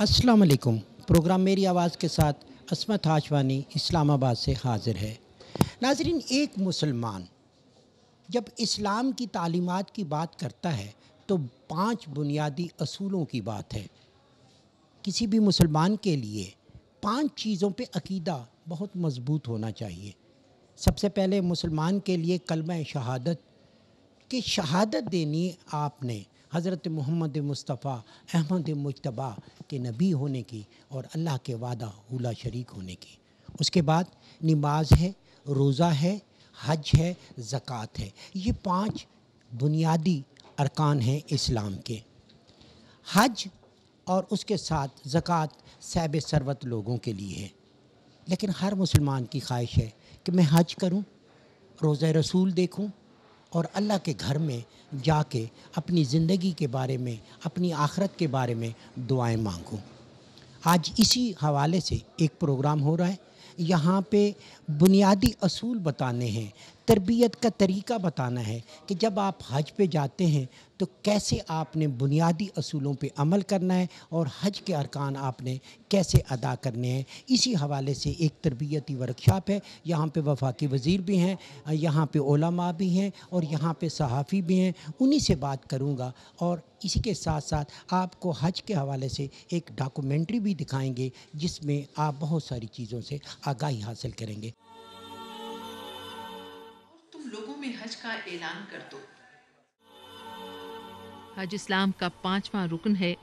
अस्सलाम वालेकुम। प्रोग्राम मेरी आवाज़ के साथ अस्मत हाशवानी इस्लामाबाद से हाज़िर है। नाज़रीन, एक मुसलमान जब इस्लाम की तालीमात की बात करता है तो 5 बुनियादी असूलों की बात है। किसी भी मुसलमान के लिए 5 चीज़ों पे अकीदा बहुत मज़बूत होना चाहिए। सबसे पहले मुसलमान के लिए कलमा शहादत कि शहादत देनी आपने हज़रत मोहम्मद मुस्तफ़ा अहमद मुज्तबा के नबी होने की और अल्लाह के वादा हुला शरीक होने की। उसके बाद नमाज है, रोज़ा है, हज है, ज़कात है। ये 5 बुनियादी अरकान हैं इस्लाम के। हज और उसके साथ ज़कात सैब सरवत लोगों के लिए है, लेकिन हर मुसलमान की ख्वाहिश है कि मैं हज करूं, रोज़ा रसूल देखूं और अल्लाह के घर में जाके अपनी ज़िंदगी के बारे में, अपनी आखिरत के बारे में दुआएं मांगूं। आज इसी हवाले से एक प्रोग्राम हो रहा है। यहाँ पे बुनियादी असूल बताने हैं, तरबियत का तरीका बताना है कि जब आप हज पे जाते हैं तो कैसे आपने बुनियादी असूलों पे अमल करना है और हज के अरकान आपने कैसे अदा करने हैं। इसी हवाले से एक तरबियती वर्कशॉप है। यहाँ पे वफाकी वज़ीर भी हैं, यहाँ पे उलमा भी हैं और यहाँ पे सहाफ़ी भी हैं। उन्हीं से बात करूँगा और इसी के साथ साथ आपको हज के हवाले से एक डॉक्यूमेंट्री भी दिखाएंगे जिसमें आप बहुत सारी चीज़ों से आगाही हासिल करेंगे। तुम लोगों में हज का ऐलान कर दो। हज इस्लाम का 5वां रुकन है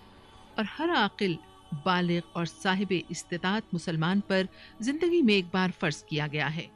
और हर आकिल, बालिग और साहिब इस्तिताअत मुसलमान पर जिंदगी में एक बार फर्ज किया गया है।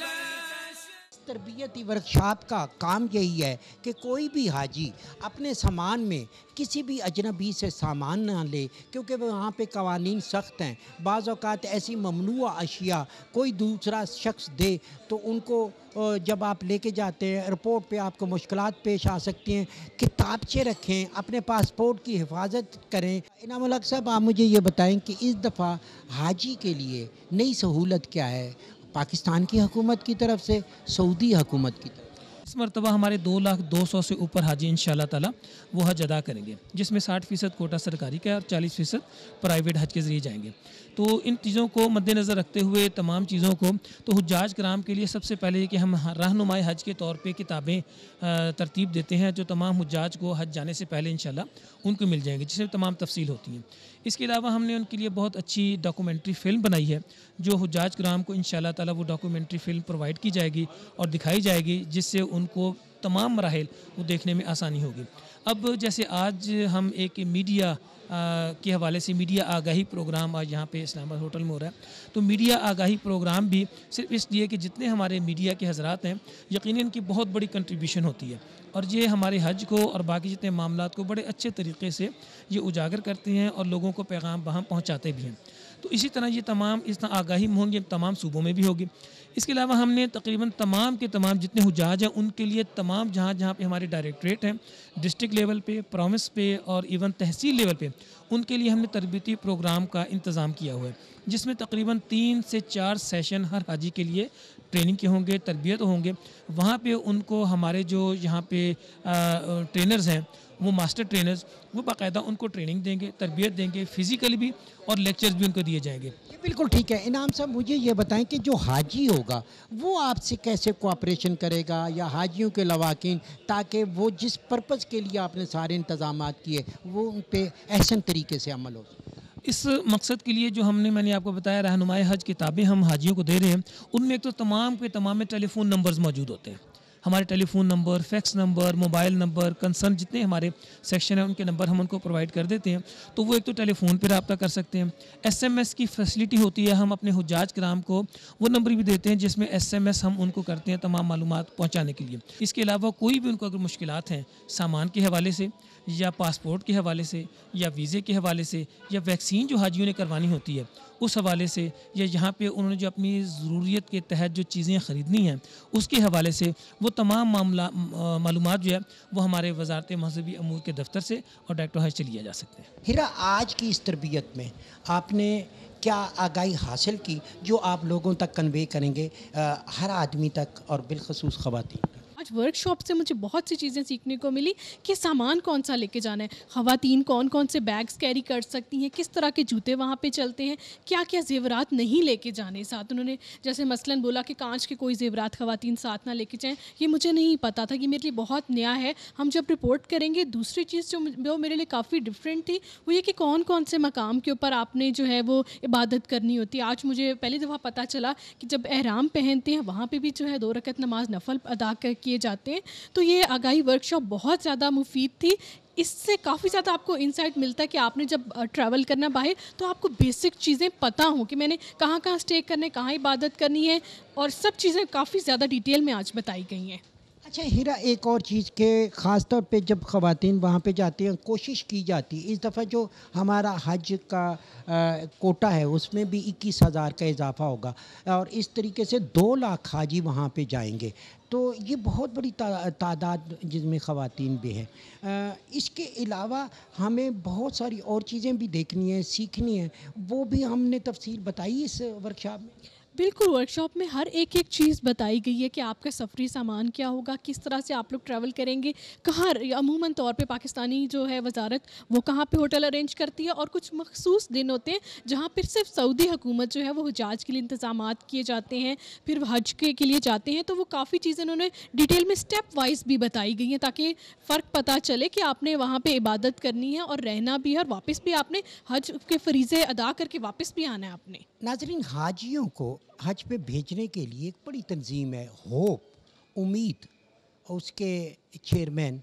ला तरबियती वर्कशॉप का काम यही है कि कोई भी हाजी अपने सामान में किसी भी अजनबी से सामान ना ले, क्योंकि वहाँ पे कवानीन सख्त हैं। बाज़ औक़ात ऐसी ममनुआ अशिया कोई दूसरा शख्स दे तो उनको जब आप लेके जाते हैं एयरपोर्ट पे आपको मुश्किलात पेश आ सकती हैं। किताबचे रखें, अपने पासपोर्ट की हिफाजत करें। इनाम उल हक साहब, आप मुझे ये बताएं कि इस दफ़ा हाजी के लिए नई सहूलत क्या है पाकिस्तान की हुकूमत की तरफ से, सऊदी हुकूमत की तरफ? इस मरतबा हमारे 2,02,100 से ऊपर हाजी इंशाल्लाह ताला वो हज अदा करेंगे, जिसमें 60% कोटा सरकारी का है और 40% प्राइवेट हज के ज़रिए जाएंगे। तो इन चीज़ों को मद्देनज़र रखते हुए तमाम चीज़ों को तो हुज्जाज कराम के लिए सबसे पहले कि हम रहनुमाई हज के तौर पे किताबें तरतीब देते हैं जो तमाम हुज्जाज को हज जाने से पहले इंशाल्लाह उनको मिल जाएंगे, जिसमें तमाम तफसील होती हैं। इसके अलावा हमने उनके लिए बहुत अच्छी डॉक्यूमेंट्री फ़िल्म बनाई है जो हुज्जाज कराम को इंशाल्लाह ताला वो डॉक्यूमेंट्री फ़िल्म प्रोवाइड की जाएगी और दिखाई जाएगी, जिससे उनको तमाम मराहिल वो देखने में आसानी होगी। अब जैसे आज हम एक मीडिया के हवाले से मीडिया आगाही प्रोग्राम आज यहाँ पे इस्लामाबाद होटल में हो रहा है, तो मीडिया आगाही प्रोग्राम भी सिर्फ इसलिए कि जितने हमारे मीडिया के हजरात हैं यकीनन इनकी बहुत बड़ी कंट्रीब्यूशन होती है और ये हमारे हज को और बाकी जितने मामलात को बड़े अच्छे तरीके से ये उजागर करते हैं और लोगों को पैगाम वहाँ पहुँचाते भी हैं। तो इसी तरह ये तमाम इस तरह आगाही होंगी तमाम सूबों में भी होगी। इसके अलावा हमने तकरीबन तमाम के तमाम जितने हुज्जाज हैं उनके लिए तमाम जहाँ जहाँ पे हमारे डायरेक्टरेट हैं डिस्ट्रिक्ट लेवल पे, प्रोविंस पे और इवन तहसील लेवल पे, उनके लिए हमने तरबियती प्रोग्राम का इंतज़ाम किया हुआ है, जिसमें तकरीबन 3 से 4 सेशन हर हाजी के लिए ट्रेनिंग के होंगे, तरबियत होंगे। वहाँ पे उनको हमारे जो यहाँ पे ट्रेनर्स हैं वो मास्टर ट्रेनर्स वो बाकायदा उनको ट्रेनिंग देंगे, तरबियत देंगे, फ़िज़िकली भी और लेक्चर्स भी उनको दिए जाएंगे। ये बिल्कुल ठीक है। इनाम साहब, मुझे ये बताएं कि जो हाजी होगा वो आपसे कैसे कोऑपरेशन करेगा या हाजियों के लवाकिन, ताकि वो जिस पर्पज़ के लिए आपने सारे इंतज़ामात किए वो उन पे एहसन तरीके से अमल हो? इस मकसद के लिए जो मैंने आपको बताया रहनुमाई हज किताबें हम हाजियों को दे रहे हैं, उनमें एक तो तमाम के तमाम में टेलीफोन नंबर्स मौजूद होते हैं। हमारे telephone number, fax number, mobile number, concern जितने हमारे सेक्शन हैं उनके नंबर हम उनको प्रोवाइड कर देते हैं। तो वो एक तो टेलीफोन पर रब्ता कर सकते हैं। SMS की फैसिलिटी होती है, हम अपने हुज्जाज कराम को वो नंबर भी देते हैं जिसमें SMS हम उनको करते हैं तमाम मालूमात पहुँचाने के लिए। इसके अलावा कोई भी उनको अगर मुश्किलात हैं सामान के हवाले से या पासपोर्ट के हवाले से या वीज़े के हवाले से या वैक्सीन जो हाजियों ने करवानी होती है उस हवाले से, या यहाँ पे उन्होंने जो अपनी ज़रूरियत के तहत जो चीज़ें ख़रीदनी हैं उसके हवाले से, वो तमाम मालूमात जो है वो हमारे वजारत मज़हबी अमूर के दफ्तर से और डायरेक्टर हज से लिया जा सकते हैं। हिरा, आज की इस तरबियत में आपने क्या आगाही हासिल की जो आप लोगों तक कन्वे करेंगे, हर आदमी तक और बिलखसूस ख़वातीन? आज वर्कशॉप से मुझे बहुत सी चीज़ें सीखने को मिली कि सामान कौन सा लेके जाना है, ख़वातीन कौन कौन से बैग्स कैरी कर सकती हैं, किस तरह के जूते वहाँ पे चलते हैं, क्या क्या ज़ेवरात नहीं लेके जाने साथ। उन्होंने जैसे मसलन बोला कि कांच के कोई ज़ेवरात ख़वातीन साथ ना लेके जाएं, ये मुझे नहीं पता था, कि मेरे लिए बहुत नया है। हम जब रिपोर्ट करेंगे, दूसरी चीज़ जो मेरे लिए काफ़ी डिफरेंट थी वो ये कि कौन कौन से मकाम के ऊपर आपने जो है वो इबादत करनी होती है। आज मुझे पहली दफ़ा पता चला कि जब एहराम पहनते हैं वहाँ पर भी जो है 2 रकत नमाज नफल अदा किए जाते हैं। तो ये आगाही वर्कशॉप बहुत ज़्यादा मुफीद थी। इससे काफ़ी ज़्यादा आपको इंसाइट मिलता है कि आपने जब ट्रैवल करना बाहर तो आपको बेसिक चीज़ें पता हों कि मैंने कहाँ कहाँ स्टे करना है, कहाँ इबादत करनी है, और सब चीज़ें काफ़ी ज़्यादा डिटेल में आज बताई गई हैं। अच्छा हिरा, एक और चीज़ के ख़ास तौर पे जब ख़वातीन वहाँ पे जाती हैं, कोशिश की जाती है इस दफ़ा जो हमारा हज का कोटा है उसमें भी 21,000 का इजाफ़ा होगा और इस तरीके से 2 लाख हाजी वहाँ पे जाएंगे। तो ये बहुत बड़ी तादाद जिसमें ख़वातीन भी हैं। इसके अलावा हमें बहुत सारी और चीज़ें भी देखनी है, सीखनी है, वो भी हमने तफसील बताई इस वर्कशॉप में। बिल्कुल, वर्कशॉप में हर एक चीज़ बताई गई है कि आपका सफ़री सामान क्या होगा, किस तरह से आप लोग ट्रैवल करेंगे, कहाँ अमूमन तौर पे पाकिस्तानी जो है वजारत वो कहाँ पे होटल अरेंज करती है, और कुछ मखसूस दिन होते हैं जहाँ पर सिर्फ सऊदी हुकूमत जो है वो हुज्जाज के लिए इंतज़ामात किए जाते हैं, फिर हज के लिए जाते हैं। तो वो काफ़ी चीज़ें उन्होंने डिटेल में स्टेप वाइज भी बताई गई हैं ताकि फ़र्क पता चले कि आपने वहाँ पर इबादत करनी है और रहना भी है, और वापस भी आपने हज के फ़रीज़े अदा करके वापस भी आना है आपने। नाज़रीन, हाजियों को हज पे भेजने के लिए एक बड़ी तंजीम है होप, उम्मीद, और उसके चेयरमैन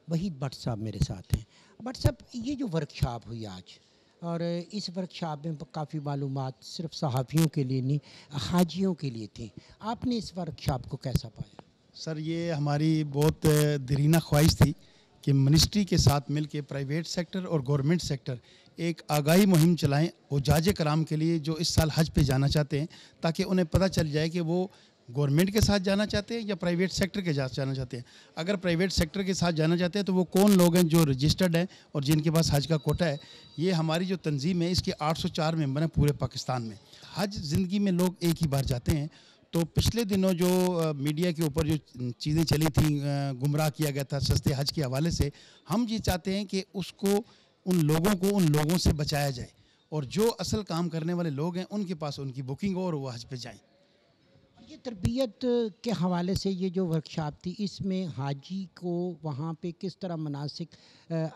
वहीद भट्ट साहब मेरे साथ हैं। भट्ट साहब, ये जो वर्कशॉप हुई आज, और इस वर्कशॉप में काफ़ी मालूमात सिर्फ सहाफ़ियों के लिए नहीं हाजियों के लिए थी, आपने इस वर्कशॉप को कैसा पाया? सर, ये हमारी बहुत दरीना ख्वाहिश थी कि मिनिस्ट्री के साथ मिल के प्राइवेट सेक्टर और गवर्नमेंट सेक्टर एक आगाही मुहिम चलाएं हुज्जाज कराम के लिए जो इस साल हज पे जाना चाहते हैं, ताकि उन्हें पता चल जाए कि वो गवर्नमेंट के साथ जाना चाहते हैं या प्राइवेट सेक्टर के साथ जाना चाहते हैं। अगर प्राइवेट सेक्टर के साथ जाना चाहते हैं तो वो कौन लोग हैं जो रजिस्टर्ड हैं और जिनके पास हज का कोटा है। ये हमारी जो तंजीम है इसके 804 मेंबर हैं पूरे पाकिस्तान में। हज ज़िंदगी में लोग एक ही बार जाते हैं। तो पिछले दिनों जो मीडिया के ऊपर जो चीज़ें चली थी, गुमराह किया गया था सस्ते हज के हवाले से, हम ये चाहते हैं कि उसको उन लोगों से बचाया जाए और जो असल काम करने वाले लोग हैं उनके पास उनकी बुकिंग हो और वो हज पे जाएं। ये तरबियत के हवाले से ये जो वर्कशॉप थी, इसमें हाजी को वहाँ पे किस तरह मनासिक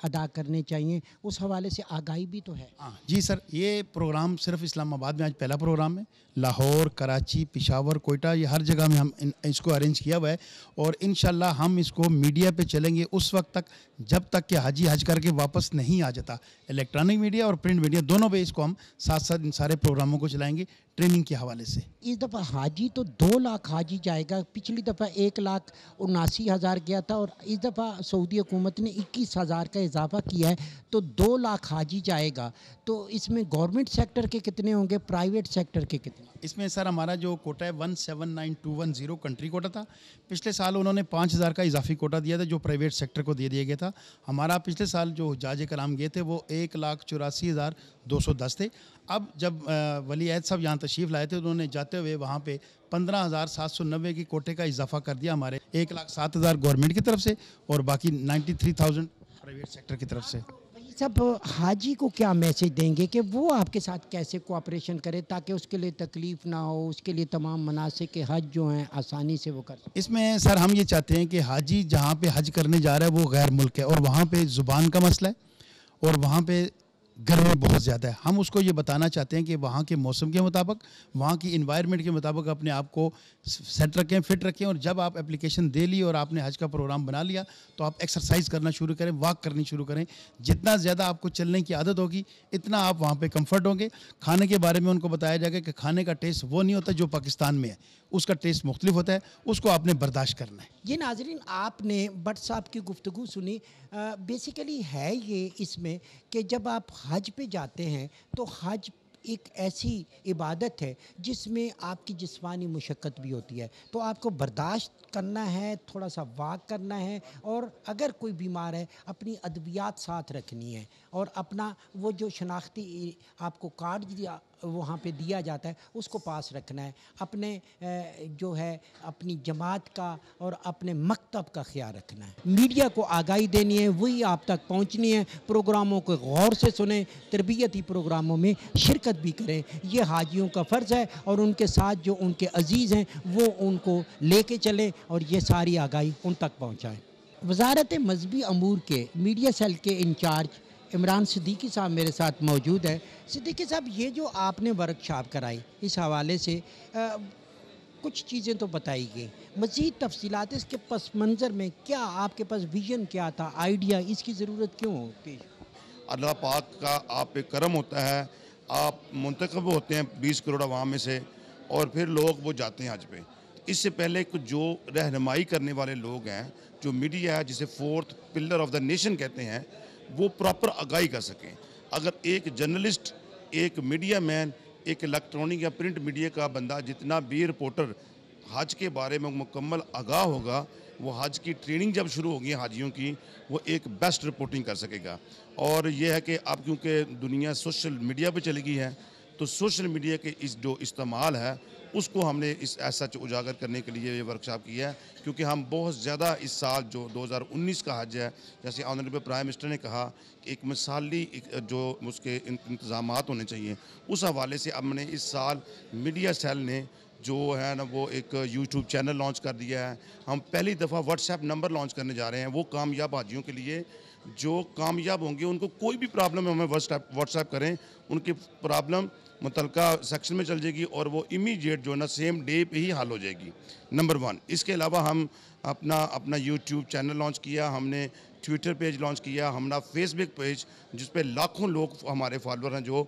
अदा करने चाहिए, उस हवाले से आगाही भी तो है। हाँ जी सर, ये प्रोग्राम सिर्फ इस्लामाबाद में आज पहला प्रोग्राम है। लाहौर, कराची, पेशावर, कोयटा, ये हर जगह में हम इसको अरेंज किया हुआ है और इंशाल्लाह हम इसको मीडिया पे चलेंगे उस वक्त तक जब तक कि हाजी हज करके वापस नहीं आ जाता। इलेक्ट्रॉनिक मीडिया और प्रिंट मीडिया दोनों पे इसको हम साथ साथ इन सारे प्रोग्रामों को चलाएंगे ट्रेनिंग के हवाले से। इस दफ़ा हाजी तो 2 लाख हाजी जाएगा, पिछली दफ़ा 1,79,000 गया था और इस दफ़ा सऊदी हुकूमत ने 21,000 का इजाफा किया है, तो 2 लाख हाजी जाएगा। तो इसमें गवर्नमेंट सेक्टर के कितने होंगे, प्राइवेट सेक्टर के कितने? इसमें सर हमारा जो कोटा है 179210 कंट्री कोटा था। पिछले साल उन्होंने 5,000 का इजाफी कोटा दिया था जो प्राइवेट सेक्टर को दे दिया गया था। हमारा पिछले साल जो हुज्जाज कराम गए थे वो 1,84,210 थे। अब जब वली अहद साहब यहाँ तशरीफ़ लाए थे उन्होंने जाते हुए वहाँ पे 15,790 की कोटे का इजाफा कर दिया। हमारे 1,07,000 गवर्नमेंट की तरफ से और बाकी 93,000 प्राइवेट सेक्टर की तरफ से। सब हाजी को क्या मैसेज देंगे कि वो आपके साथ कैसे कोऑपरेशन करे ताकि उसके लिए तकलीफ़ ना हो, उसके लिए तमाम मनासिक के हज जो हैं आसानी से वो कर सकें? इसमें सर हम ये चाहते हैं कि हाजी जहाँ पे हज करने जा रहा है वो गैर मुल्क है और वहाँ पे ज़ुबान का मसला है और वहाँ पे गर्मी बहुत ज़्यादा है। हम उसको ये बताना चाहते हैं कि वहाँ के मौसम के मुताबिक, वहाँ की इन्वायरमेंट के मुताबिक अपने आप को सेट रखें, फिट रखें। और जब आप एप्लीकेशन दे ली और आपने हज का प्रोग्राम बना लिया तो आप एक्सरसाइज करना शुरू करें, वॉक करनी शुरू करें। जितना ज़्यादा आपको चलने की आदत होगी इतना आप वहाँ पे कंफर्ट होंगे। खाने के बारे में उनको बताया जाएगा कि खाने का टेस्ट वो नहीं होता जो पाकिस्तान में है, उसका टेस्ट मुख्तलिफ होता है, उसको आपने बर्दाश्त करना है। ये नाज़रीन, आपने भट्ट साहब की गुफ्तगू सुनी। बेसिकली है ये इसमें कि जब आप हज पे जाते हैं तो हज एक ऐसी इबादत है जिसमें आपकी जिस्मानी मुशक्क़त भी होती है, तो आपको बर्दाश्त करना है, थोड़ा सा वॉक करना है, और अगर कोई बीमार है अपनी अद्वियात साथ रखनी है, और अपना वो जो शनाख्ती आपको कार्ड दिया वहाँ पे दिया जाता है उसको पास रखना है। अपने जो है अपनी जमात का और अपने मकतब का ख्याल रखना है। मीडिया को आगाही देनी है, वही आप तक पहुँचनी है। प्रोग्रामों को गौर से सुने, तरबियती प्रोग्रामों में शिरकत भी करें। ये हाजियों का फ़र्ज़ है, और उनके साथ जो उनके अजीज़ हैं वो उनको लेके चलें और ये सारी आगाही उन तक पहुँचाएँ। वज़ारत मज़हबी अमूर के मीडिया सेल के इंचार्ज इमरान सिद्दीकी साहब मेरे साथ मौजूद है। सिद्दीकी साहब, ये जो आपने वर्कशॉप कराई, इस हवाले से कुछ चीज़ें तो बताई गई, मज़ीद तफसीलात इसके पस मंज़र में क्या आपके पास विज़न क्या था, आइडिया, इसकी ज़रूरत क्यों होती? अल्लाह पाक का आप पे करम होता है, आप मुंतखब होते हैं 20 करोड़ अवाम में से, और फिर लोग वो जाते हैं हज पे। इससे पहले कुछ जो रहनुमाई करने वाले लोग हैं, जो मीडिया है जिसे fourth pillar of the nation कहते हैं, वो प्रॉपर आगाही कर सकें। अगर एक जर्नलिस्ट, एक मीडिया मैन, एक इलेक्ट्रॉनिक या प्रिंट मीडिया का बंदा जितना भी रिपोर्टर हज के बारे में मुकम्मल आगाह होगा, वो हज की ट्रेनिंग जब शुरू होगी हाजियों की, वो एक बेस्ट रिपोर्टिंग कर सकेगा। और ये है कि अब क्योंकि दुनिया सोशल मीडिया पे चली गई है, तो सोशल मीडिया के इस जो इस्तेमाल है उसको हमने इस ऐसा उजागर करने के लिए ये वर्कशॉप की है। क्योंकि हम बहुत ज़्यादा इस साल जो 2019 का हज है, जैसे ऑनरेबल प्राइम मिनिस्टर ने कहा कि एक मिसाली जो उसके इंतज़ामात होने चाहिए, उस हवाले से हमने इस साल मीडिया सेल ने जो है ना वो एक यूट्यूब चैनल लॉन्च कर दिया है। हम पहली दफ़ा व्हाट्सएप नंबर लॉन्च करने जा रहे हैं वो कामयाब हाजियों के लिए जो कामयाब होंगे, उनको कोई भी प्रॉब्लम है हमें व्हाट्सएप करें, उनकी प्रॉब्लम मुतलका सेक्शन में चल जाएगी और वो इमीडिएट जो है ना सेम डे पे ही हल हो जाएगी। नंबर 1। इसके अलावा हम अपना यूट्यूब चैनल लॉन्च किया, हमने ट्विटर पेज लॉन्च किया, हमारा फेसबुक पेज जिस पे लाखों लोग हमारे फॉलोअर हैं जो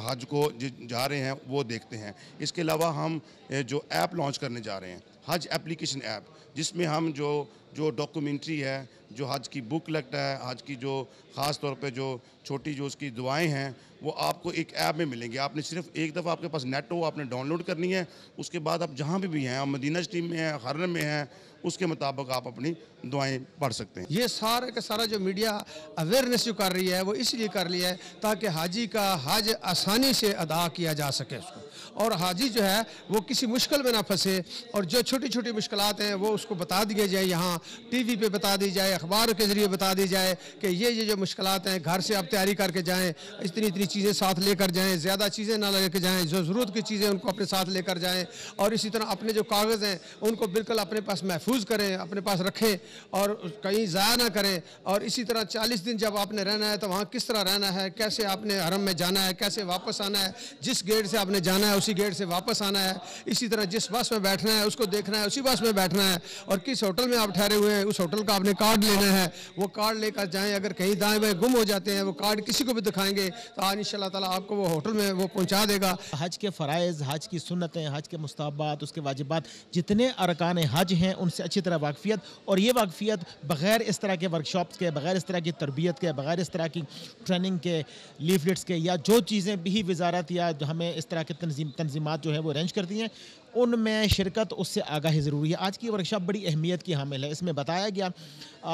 हज को जा रहे हैं वो देखते हैं। इसके अलावा हम जो ऐप लॉन्च करने जा रहे हैं, हज एप्लीकेशन ऐप, जिसमें हम जो डॉक्यूमेंट्री है, जो हज की बुक लगता है, हज की जो ख़ास तौर पे जो छोटी जो उसकी दुआएं हैं, वो आपको एक ऐप में मिलेंगी। आपने सिर्फ एक दफ़ा आपके पास नेट हो, आपने डाउनलोड करनी है। उसके बाद आप जहाँ भी हैं, आप मदीना शरीफ में हैं, हरम में हैं, उसके मुताबिक आप अपनी दुआएं पढ़ सकते हैं। ये सारा का सारा जो मीडिया अवेयरनेस जो कर रही है वो इसलिए कर रही है ताकि हाजी का हज आसानी से अदा किया जा सके उसको, और हाजी जो है वो किसी मुश्किल में ना फंसे, और जो छोटी छोटी मुश्किलात हैं वो उसको बता दिए जाए, यहाँ टीवी पे बता दी जाए, अखबार के ज़रिए बता दी जाए कि ये जो मुश्किलात हैं घर से आप तैयारी करके जाएँ, इतनी चीज़ें साथ लेकर जाएँ, ज़्यादा चीज़ें ना लेकर जाएँ, जो ज़रूरत की चीज़ें उनको अपने साथ लेकर जाएँ, और इसी तरह अपने जो कागज़ हैं उनको बिल्कुल अपने पास महफूज करें, अपने पास रखें और कहीं ज़ाया ना करें। और इसी तरह 40 दिन जब आपने रहना है तो वहाँ किस तरह रहना है, कैसे आपने हरम में जाना है, कैसे वापस आना है, जिस गेट से आपने जाना है उसी गेट से वापस आना है, इसी तरह जिस बस में बैठना है उसको देखना है, उसी बस में बैठना है, और किस होटल में आप ठहरे हुए हैं उस होटल का आपने कार्ड लेना है, वो कार्ड लेकर जाएँ। अगर कहीं दाएँ बाएँ गुम हो जाते हैं वो कार्ड किसी को भी दिखाएंगे तो आज इंशाअल्लाह ताला आपको वो होटल में वो पहुँचा देगा। हज के फ़राइज़, हज की सुन्नतें, हज के मुस्तहब्बात, उसके वाजिबात, जितने अरकान हज हैं उनसे अच्छी तरह वाकफ़ियत, और ये वाकफ़ियत बग़ैर इस तरह के वर्कशॉप्स के, बग़ैर इस तरह की तरबियत के, बग़ैर इस तरह की ट्रेनिंग के, लीफलेट्स के, या जो चीज़ें भी वजारत या हमें इस तरह के तंजीमात जो है वो अरेंज करती हैं, उनमें शिरकत, उससे आगाही ज़रूरी है। आज की वर्कशॉप बड़ी अहमियत की हामिल है। इसमें बताया गया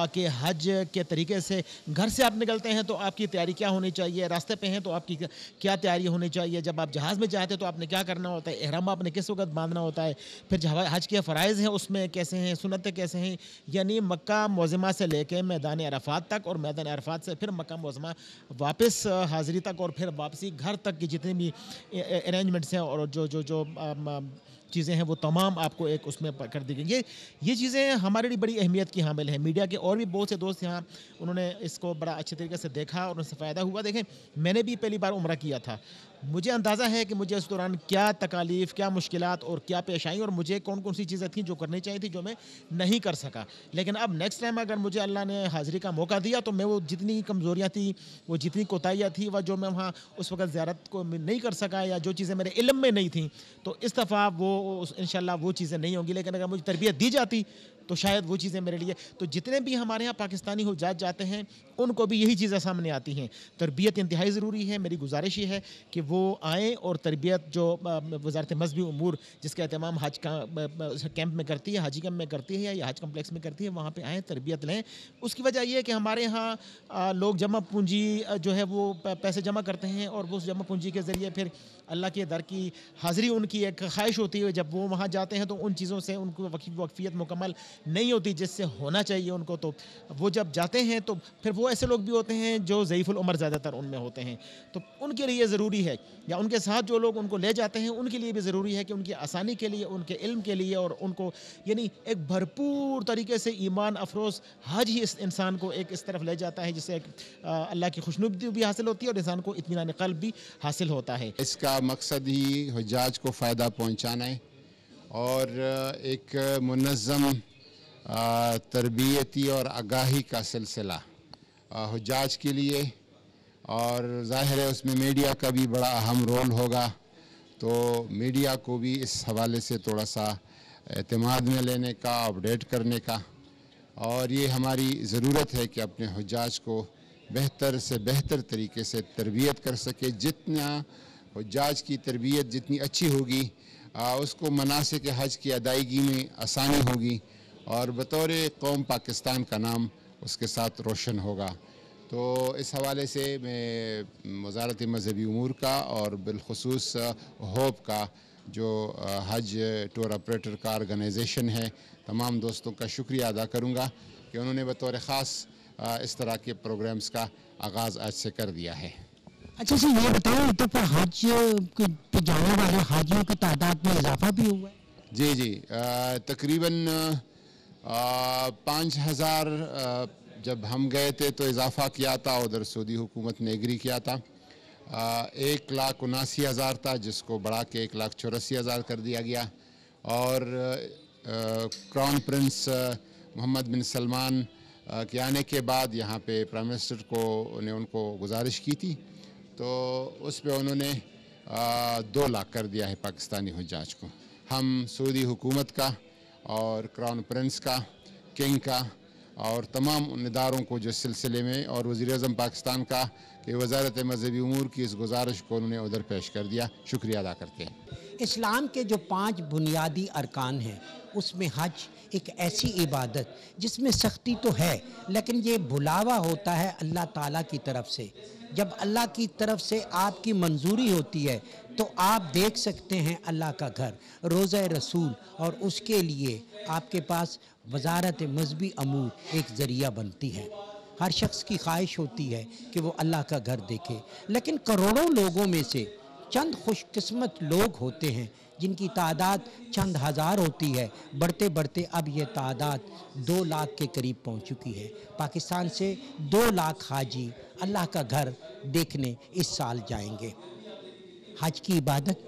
कि हज के तरीके से घर से आप निकलते हैं तो आपकी तैयारी क्या होनी चाहिए, रास्ते पे हैं तो आपकी क्या तैयारी होनी चाहिए, जब आप जहाज़ में जाते हैं तो आपने क्या करना होता है, एहराम आपने किस वक्त बांधना होता है, फिर हज के फ़राइज़ हैं उसमें कैसे हैं, सुन्नतें कैसे हैं, यानी मक्का मुअज़्ज़मा से लेके मैदान अरफ़ात तक, और मैदान अरफ़ात से फिर मक्का मुअज़्ज़मा वापस हाज़िरी तक, और फिर वापसी घर तक की जितनी भी अरेंजमेंट्स हैं और जो चीज़ें हैं वो तमाम आपको एक उसमें कर दी गई। ये चीज़ें हमारे लिए बड़ी अहमियत की हामिल हैं। मीडिया के और भी बहुत से दोस्त यहाँ उन्होंने इसको बड़ा अच्छे तरीके से देखा और उनसे फ़ायदा हुआ। देखें, मैंने भी पहली बार उम्रा किया था, मुझे अंदाज़ा है कि मुझे उस दौरान क्या तकालीफ, क्या मुश्किलात और क्या पेश आई और मुझे कौन कौन सी चीज़ें थी जो करनी चाहिए थी जो मैं नहीं कर सका। लेकिन अब नेक्स्ट टाइम अगर मुझे अल्लाह ने हाज़िरी का मौका दिया तो मैं वो जितनी कमज़ोरियाँ थी, वो जितनी कोताहियाँ थी, वह जो मैं वहाँ उस वक्त ज़ियारत को नहीं कर सका या जो चीज़ें मेरे इल्म में नहीं थी, तो इस दफ़ा वो इंशाल्लाह वो चीज़ें नहीं होंगी। लेकिन अगर मुझे तरबियत दी जाती तो शायद वो चीज़ें मेरे लिए, तो जितने भी हमारे यहाँ पाकिस्तानी हुज्जाज जाते हैं उनको भी यही चीज़ें सामने आती हैं। तरबियत इंतहाई ज़रूरी है। मेरी गुजारिश ये है कि वो आएँ और तरबियत जो वज़ारत मज़हबी उमूर जिसका एहतमाम हज का कैंप में करती है, हाजी कैंप में करती है या हज कम्प्लेक्स में करती है, वहाँ पे आएँ, तरबियत लें। उसकी वजह ये है कि हमारे यहाँ लोग जमा पूंजी जो है वो पैसे जमा करते हैं और वो उस जमा पूंजी के ज़रिए फिर अल्लाह के दर की हाज़िरी उनकी एक ख्वाहिश होती है। जब वो वहाँ जाते हैं तो उन चीज़ों से उनको वक्फियत मुकम्मल नहीं होती जिससे होना चाहिए उनको। तो वो जब जाते हैं तो फिर वो ऐसे लोग भी होते हैं जो ज़ईफ़ुल उमर ज़्यादातर उनमें होते हैं, तो उनके लिए ज़रूरी है, या उनके साथ जो लोग उनको ले जाते हैं उनके लिए भी ज़रूरी है कि उनकी आसानी के लिए, उनके इल्म के लिए और उनको यानी एक भरपूर तरीके से ईमान अफरोज़ हज ही इस इंसान को एक इस तरफ ले जाता है जिससे अल्लाह की खुशनुदी भी हासिल होती है और इंसान को इत्मीनान क़ल्ब भी हासिल होता है। इसका मकसद ही हुज्जाज को फ़ायदा पहुँचाना है और एक मुनज़्ज़म तरबियती और आगाही का सिलसिला हुज्जाज के लिए, और ज़ाहिर है उसमें मीडिया का भी बड़ा अहम रोल होगा। तो मीडिया को भी इस हवाले से थोड़ा सा एतमाद में लेने का, अपडेट करने का, और ये हमारी ज़रूरत है कि अपने हुज्जाज को बेहतर से बेहतर तरीके से तरबियत कर सके। जितना हुज्जाज की तरबियत जितनी अच्छी होगी उसको मनासिक हज की अदायगी में आसानी होगी और बतौर कौम पाकिस्तान का नाम उसके साथ रोशन होगा। तो इस हवाले से मैं वज़ारत मज़हबी उमूर का और बिलखुसूस होप का जो हज टूर ऑपरेटर का ऑर्गेनाइजेशन है, तमाम दोस्तों का शुक्रिया अदा करूँगा कि उन्होंने बतौर ख़ास इस तरह के प्रोग्राम्स का आगाज़ आज से कर दिया है। अच्छा सर, ये बताओ तो फिर हज पे जाने वाले हाजियों की तादाद में इजाफा भी हुआ है? जी जी, तकरीबन 5000 जब हम गए थे तो इजाफ़ा किया था, उधर सऊदी हुकूमत ने एग्री किया था। 1,79,000 था जिसको बढ़ा के 1,84,000 कर दिया गया। और क्राउन प्रिंस मोहम्मद बिन सलमान के आने के बाद यहाँ पे प्राइम मिनिस्टर को ने उनको गुजारिश की थी, तो उस पे उन्होंने 2 लाख कर दिया है पाकिस्तानी हुज्जाज को। हम सऊदी हुकूमत का और क्राउन प्रिंस का, किंग का और तमाम इदारों को जो सिलसिले में, और वज़ीर-ए-आज़म पाकिस्तान का कि वज़ारत मज़हबी उमूर की इस गुजारिश को उन्होंने उधर पेश कर दिया, शुक्रिया अदा करते हैं। इस्लाम के जो 5 बुनियादी अरकान हैं उसमें हज एक ऐसी इबादत जिसमें सख्ती तो है लेकिन ये बुलावा होता है अल्लाह ताला की तरफ से। जब अल्लाह की तरफ से आपकी मंजूरी होती है तो आप देख सकते हैं अल्लाह का घर, रोज़ा रसूल, और उसके लिए आपके पास वज़ारत मज़हबी अमूर एक ज़रिया बनती है। हर शख्स की ख्वाहिश होती है कि वो अल्लाह का घर देखे, लेकिन करोड़ों लोगों में से चंद खुशकिस्मत लोग होते हैं जिनकी तादाद चंद हज़ार होती है। बढ़ते बढ़ते अब ये तादाद 2 लाख के करीब पहुंच चुकी है। पाकिस्तान से 2 लाख हाजी अल्लाह का घर देखने इस साल जाएंगे। हज की इबादत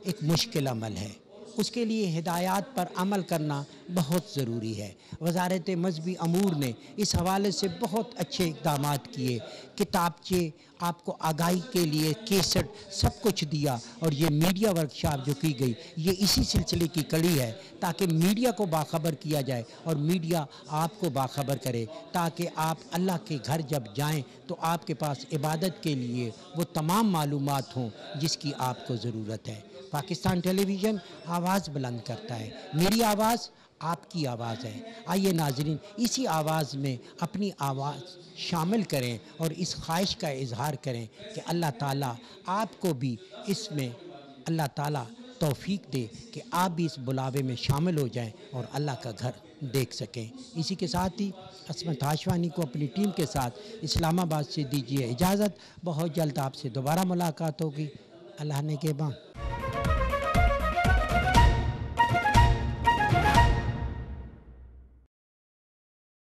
एक मुश्किल अमल है, उसके लिए हिदायत पर अमल करना बहुत ज़रूरी है। वज़ारत मज़हबी अमूर ने इस हवाले से बहुत अच्छे इक़दाम किए, किताबचे, आपको आगाही के लिए केसट, सब कुछ दिया। और ये मीडिया वर्कशॉप जो की गई ये इसी सिलसिले की कड़ी है ताकि मीडिया को बाखबर किया जाए और मीडिया आपको बाखबर करे, ताकि आप अल्लाह के घर जब जाएं तो आपके पास इबादत के लिए वो तमाम मालूमात हों जिसकी आपको ज़रूरत है। पाकिस्तान टेलीविज़न आवाज़ बुलंद करता है, मेरी आवाज़ आपकी आवाज़ है। आइए नाज़रीन, इसी आवाज़ में अपनी आवाज़ शामिल करें और इस ख्वाहिश का इजहार करें कि अल्लाह ताला आपको भी इसमें अल्लाह ताला तौफीक दे कि आप भी इस बुलावे में शामिल हो जाएं और अल्लाह का घर देख सकें। इसी के साथ ही असमत हाशवानी को अपनी टीम के साथ इस्लामाबाद से दीजिए इजाज़त। बहुत जल्द आपसे दोबारा मुलाकात होगी। अल्लाह ने के बा।